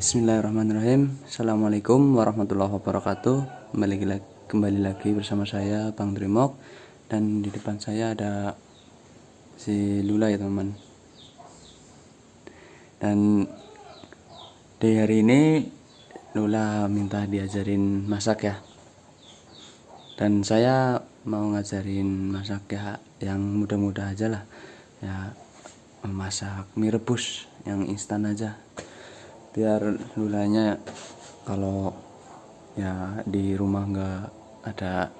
Bismillahirrahmanirrahim. Assalamualaikum warahmatullahi wabarakatuh. Kembali lagi bersama saya Bang Drimok. Dan di depan saya ada si Lula ya teman. Dan di hari ini Lula minta diajarin masak ya. Dan saya mau ngajarin masak ya yang mudah-mudah aja lah. Ya, memasak mie rebus yang instan aja, biar Lulanya kalau ya di rumah nggak ada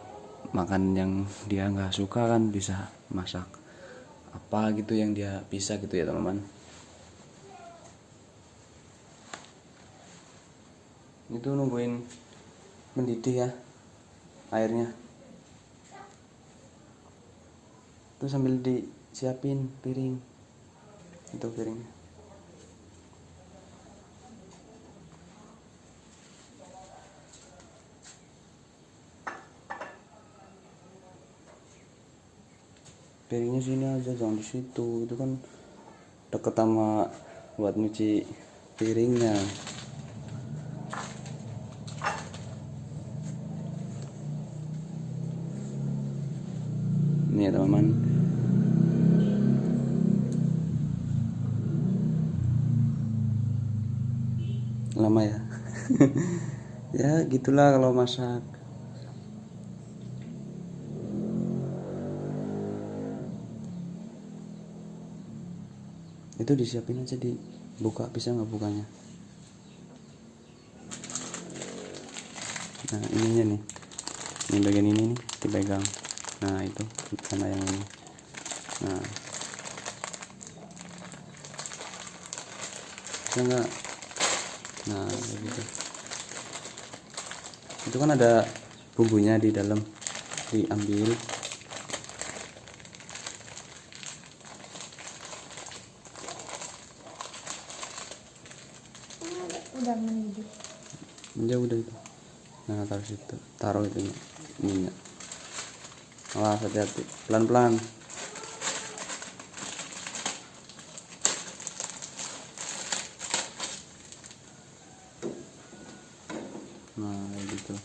makan yang dia nggak suka kan bisa masak apa gitu yang dia bisa gitu ya teman-teman. Itu nungguin mendidih ya airnya, itu sambil disiapin piring, itu piringnya. Piringnya sini aja, jangan di situ, itu kan deket sama buat nyuci piringnya. Ini ya teman-teman, lama ya. Ya gitulah kalau masak. Itu disiapin aja, dibuka, bisa nggak bukanya? Nah ininya nih, ini bagian ini nih dipegang. Nah itu sama yang ini. Nah bisa nggak? Nah gitu. Itu kan ada bumbunya di dalam, diambil. Udah mendidih. Ya udah itu. Nah taruh situ, taruh itu minyak. Awas, hati-hati, pelan-pelan. Nah gitu.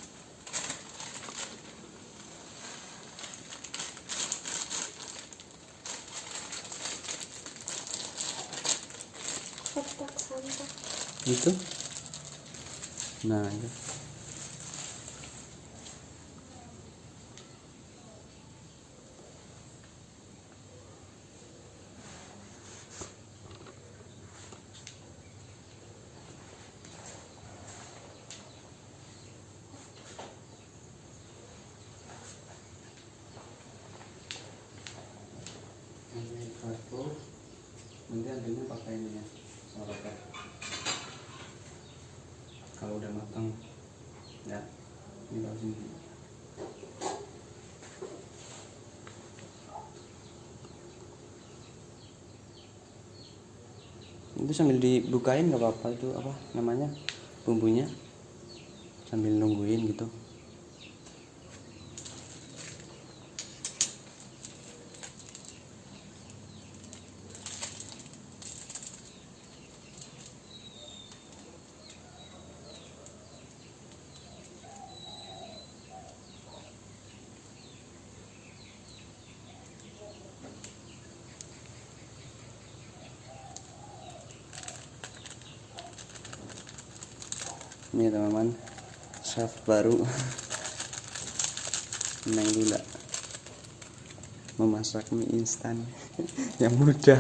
Kotak sampah. Itu. Nah itu. Nanti ambilnya pakai ini ya, sorotan. Kalau udah matang ya, ini taruh sini. Itu sambil dibukain nggak apa-apa, itu apa namanya, bumbunya, sambil nungguin gitu. Ini teman-teman, chef baru Neng Lula memasak mie instan yang mudah.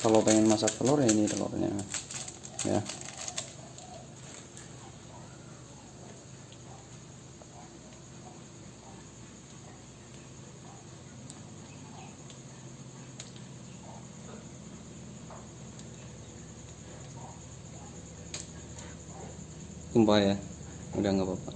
Kalau pengen masak telur ya ini telurnya ya. Tumpah ya, udah nggak apa-apa.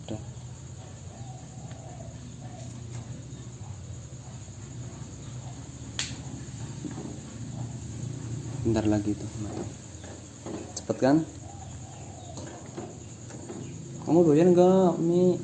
Udah. bentar lagi tuh matang. Cepet kan? Kamu doyan gak mie?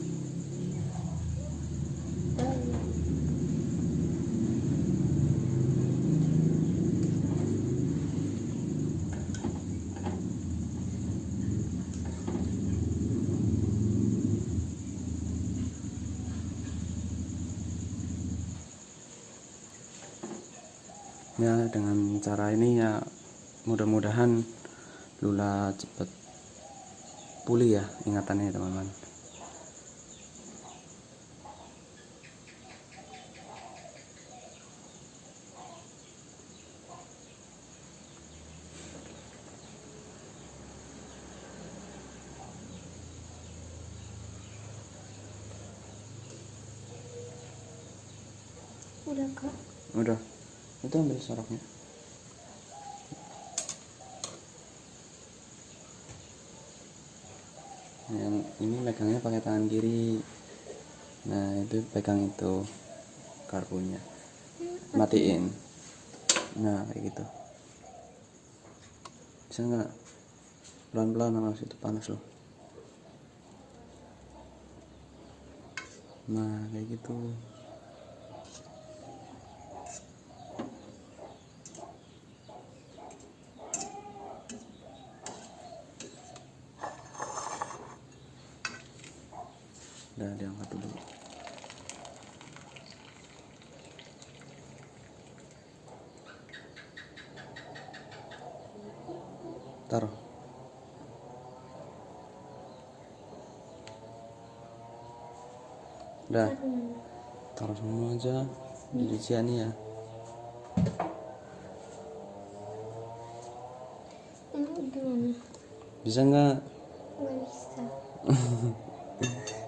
Ya, dengan cara ini ya mudah-mudahan Lula cepet pulih ya ingatannya ya teman-teman. Udah kak. Udah, itu ambil soroknya. Yang ini pegangnya pakai tangan kiri. Nah itu pegang itu karbunya, matiin. Nah kayak gitu. Bisa nggak? Pelan-pelan, awas itu panas loh. Nah kayak gitu. Udah diangkat dulu. Taruh. Udah, taruh semua aja di cucian ya. Ini gimana? Bisa nggak? Nggak bisa.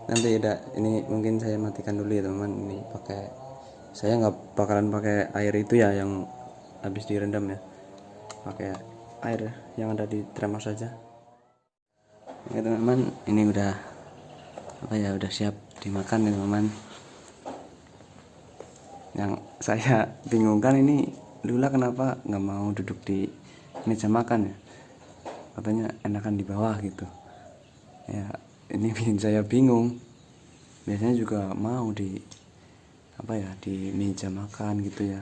Nanti udah, ini mungkin saya matikan dulu ya teman. Ini pakai, saya nggak bakalan pakai air itu ya yang habis direndam ya. Pakai air yang ada di termos saja. Oke teman-teman, ini udah apa ya, udah siap dimakan ya teman-teman. Yang saya bingungkan ini Lula kenapa nggak mau duduk di meja makan ya, katanya enakan di bawah gitu ya. Ini bikin saya bingung, biasanya juga mau di apa ya, di meja makan gitu ya.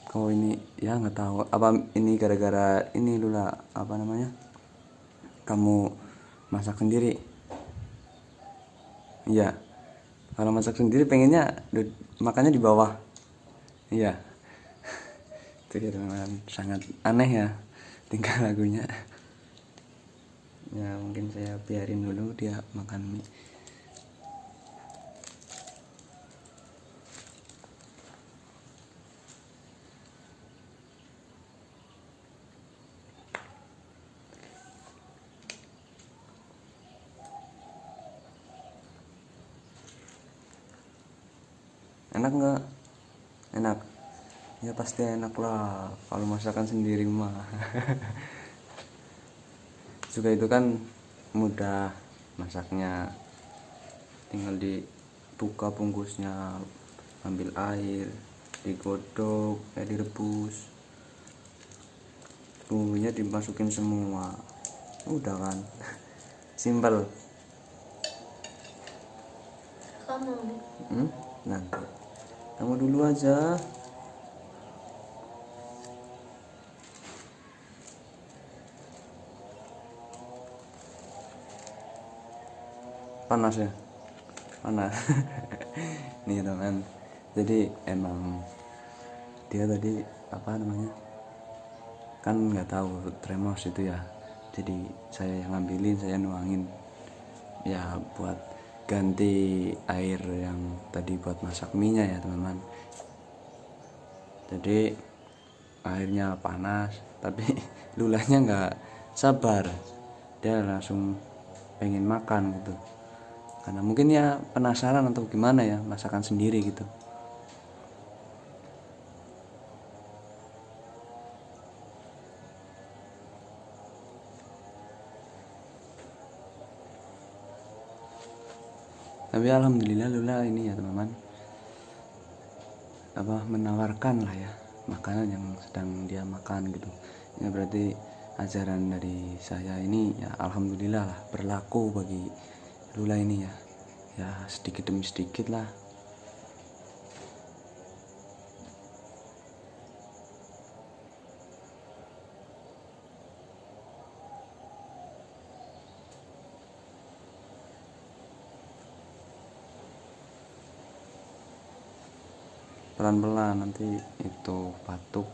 Kok ini ya nggak tahu apa ini gara-gara ini Lula apa namanya, kamu masak sendiri. Iya, kalau masak sendiri pengennya makannya di bawah. Iya. Itu ya teman-teman, sangat aneh ya tingkah lagunya. Ya mungkin saya biarin dulu dia makan mie. Enak nggak? Enak ya, pasti enak lah kalau masakan sendiri mah. Juga itu kan mudah masaknya, tinggal dibuka bungkusnya, ambil air, digodok, direbus, bumbunya dimasukin semua, udah kan. Simpel. Kamu. Nanti kamu dulu aja. Panas ya, panas. Nih teman, jadi emang dia tadi apa namanya, kan nggak tahu tremos itu ya, jadi saya yang ngambilin, saya nuangin ya buat ganti air yang tadi buat masak mie-nya ya teman-teman. Jadi airnya panas tapi Lulanya nggak sabar, dia langsung pengen makan gitu, karena mungkin ya penasaran atau gimana ya masakan sendiri gitu. Tapi alhamdulillah Lula ini ya teman-teman, apa menawarkan lah ya makanan yang sedang dia makan gitu. Ini berarti ajaran dari saya ini ya alhamdulillah lah berlaku bagi Lula ini ya. Ya sedikit demi sedikit lah. Pelan-pelan nanti itu batuk.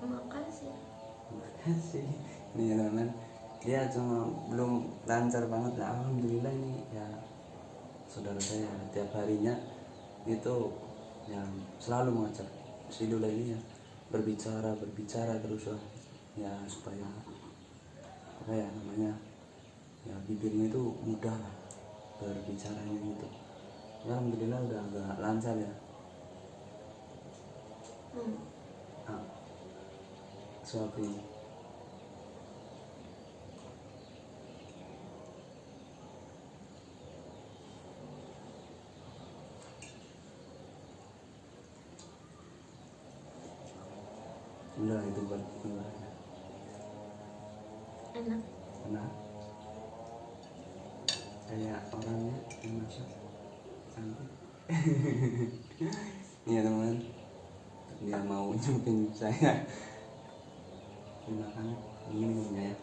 Makasih. Makasih. Nih ya teman, dia cuma belum lancar banget lah. Alhamdulillah ini ya saudara saya tiap harinya itu yang selalu mengajak si Lula ini ya berbicara terus lah ya supaya apa ya namanya ya bibirnya itu mudah lah berbicaranya gitu. Ya alhamdulillah udah agak lancar ya. Nah, suapin. Udah itu buat keluarga. Enak. Enak. Kayak orangnya yang masak cantik. Iya teman, dia mau nyupin saya makan ini minumnya ya.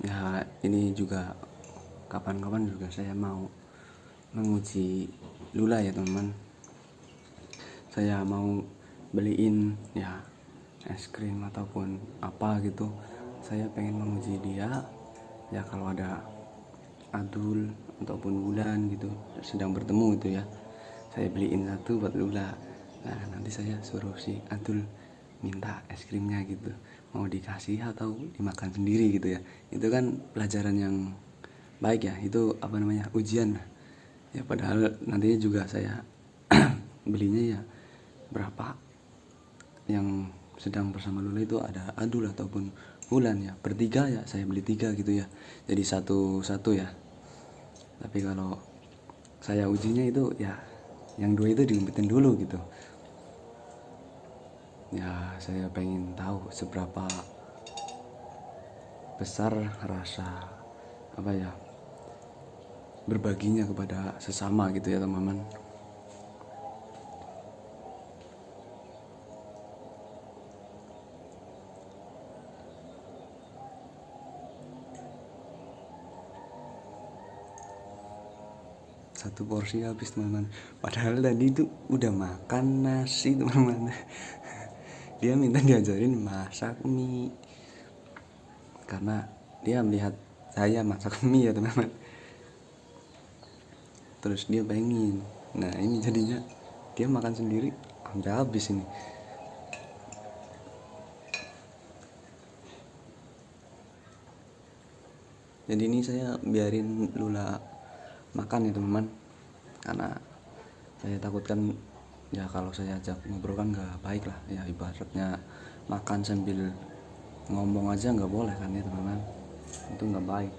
Ya ini juga kapan-kapan juga saya mau menguji Lula ya teman. Saya mau beliin ya es krim ataupun apa gitu. Saya pengen menguji dia ya kalau ada Adul ataupun Wulan gitu sedang bertemu gitu ya. Saya beliin satu buat Lula. Nah nanti saya suruh si Adul minta es krimnya gitu, mau dikasih atau dimakan sendiri gitu ya. Itu kan pelajaran yang baik ya, itu apa namanya ujian ya. Padahal nantinya juga saya belinya ya berapa yang sedang bersama Lula itu ada Adul ataupun Wulan ya, bertiga ya saya beli 3 gitu ya, jadi satu ya. Tapi kalau saya ujinya itu ya yang 2 itu diumpetin dulu gitu ya. Saya pengen tahu seberapa besar rasa apa ya berbaginya kepada sesama gitu ya teman-teman. Satu porsi habis teman-teman, padahal tadi itu udah makan nasi teman-teman. Dia minta diajarin masak mie karena dia melihat saya masak mie ya teman-teman, terus dia pengen. Nah ini jadinya dia makan sendiri sampai habis ini. Jadi ini saya biarin Lula makan ya teman-teman, karena saya takutkan ya kalau saya ajak ngobrol kan nggak baik lah ya, ibaratnya makan sambil ngomong aja nggak boleh kan ya teman-teman, itu nggak baik.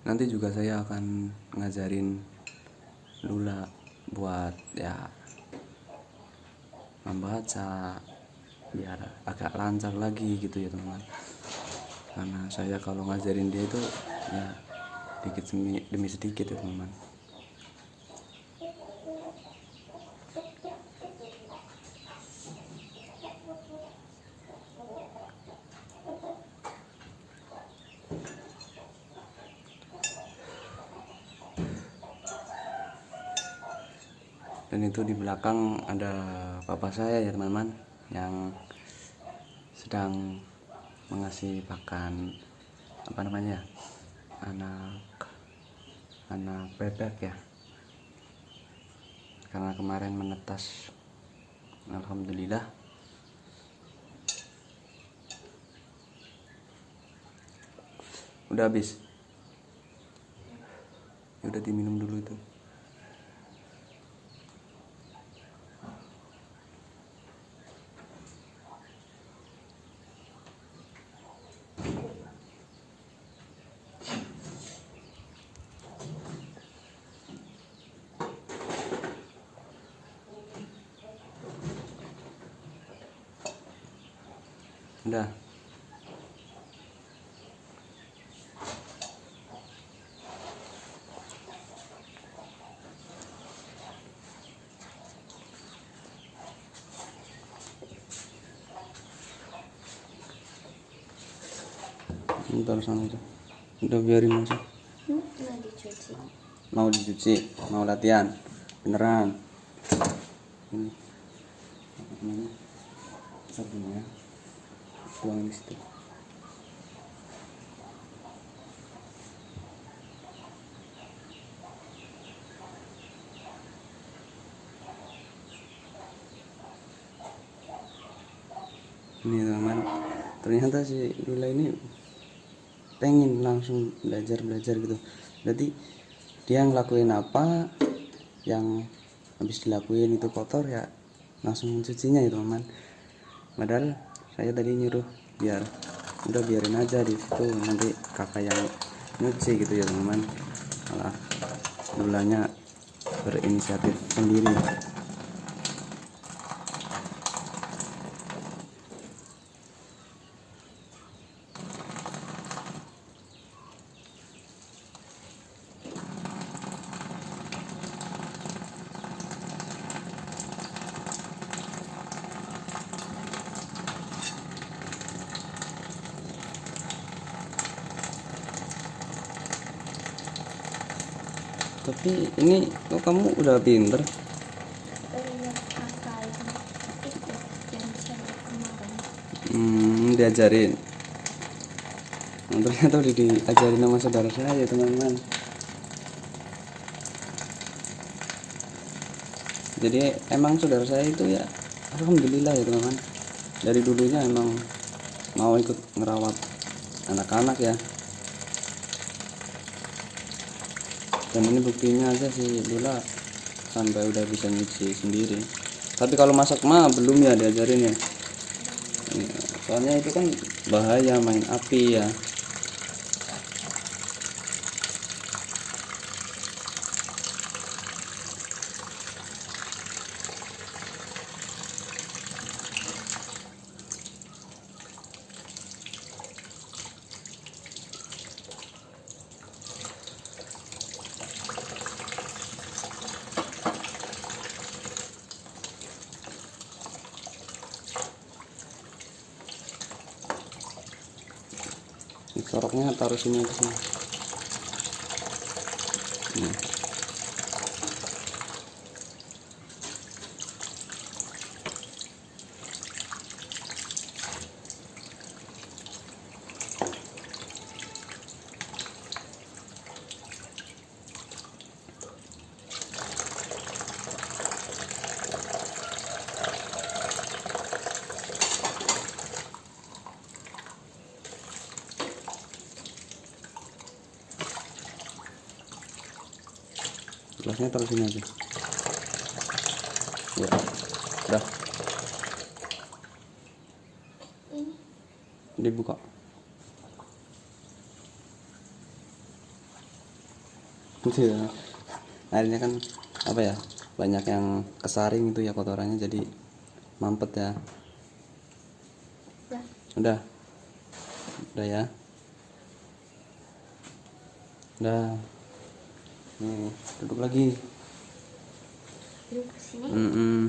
Nanti juga saya akan ngajarin Lula buat ya membaca biar agak lancar lagi gitu ya teman-teman. Karena saya kalau ngajarin dia itu ya sedikit demi sedikit ya teman-teman. Dan itu di belakang ada papa saya ya teman-teman, yang sedang mengasih pakan apa namanya, anak bebek ya, karena kemarin menetas. Alhamdulillah. Udah habis, udah diminum dulu itu. Udah. Bentar sana aja. Udah biarin aja. Nah dicuci. Mau dicuci, mau latihan. Beneran. Ini apa namanya? Sabunnya. Tuang di situ. Ini teman, ternyata si Lula ini pengen langsung belajar gitu. Jadi dia ngelakuin apa yang habis dilakuin itu kotor ya langsung mencucinya ya teman. Padahal saya tadi nyuruh biar udah biarin aja di situ, nanti kakak yang nyuci gitu ya teman. Malah Lulanya berinisiatif sendiri. Tapi ini kok kamu udah pinter? Lihat kakak itu yang cewek kemarin. Diajarin. Nah, ternyata udah diajarin sama saudara saya teman-teman. Jadi emang saudara saya itu ya alhamdulillah ya teman-teman, dari dulunya emang mau ikut ngerawat anak-anak ya. Dan ini buktinya aja sih, Lula sampai udah bisa nyuci sendiri. Tapi kalau masak mah belum ya diajarin ya. Soalnya itu kan bahaya main api ya. Soroknya taruh sini aja sini. Gelasnya taruh sini aja. Ya, udah. Dibuka. Gitu ya. Airnya kan apa ya, banyak yang kesaring itu ya kotorannya, jadi mampet ya. Udah ya, udah. Nih duduk lagi. Duduk sini.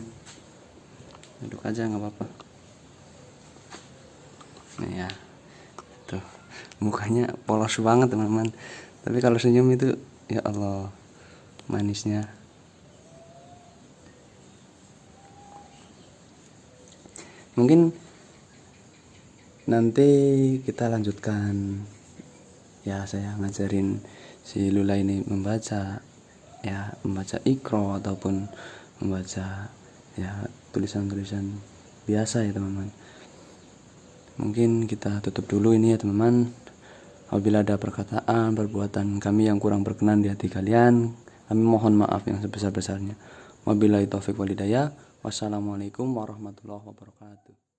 Duduk aja nggak apa-apa. Nih ya, tuh mukanya polos banget teman-teman, tapi kalau senyum itu ya Allah manisnya. Mungkin nanti kita lanjutkan ya, saya ngajarin si Lula ini membaca ya, membaca Iqra ataupun membaca ya tulisan-tulisan biasa ya teman-teman. Mungkin kita tutup dulu ini ya teman-teman. Apabila ada perkataan, perbuatan kami yang kurang berkenan di hati kalian, kami mohon maaf yang sebesar-besarnya. Wabillahi taufik walhidayah. Wassalamualaikum warahmatullahi wabarakatuh.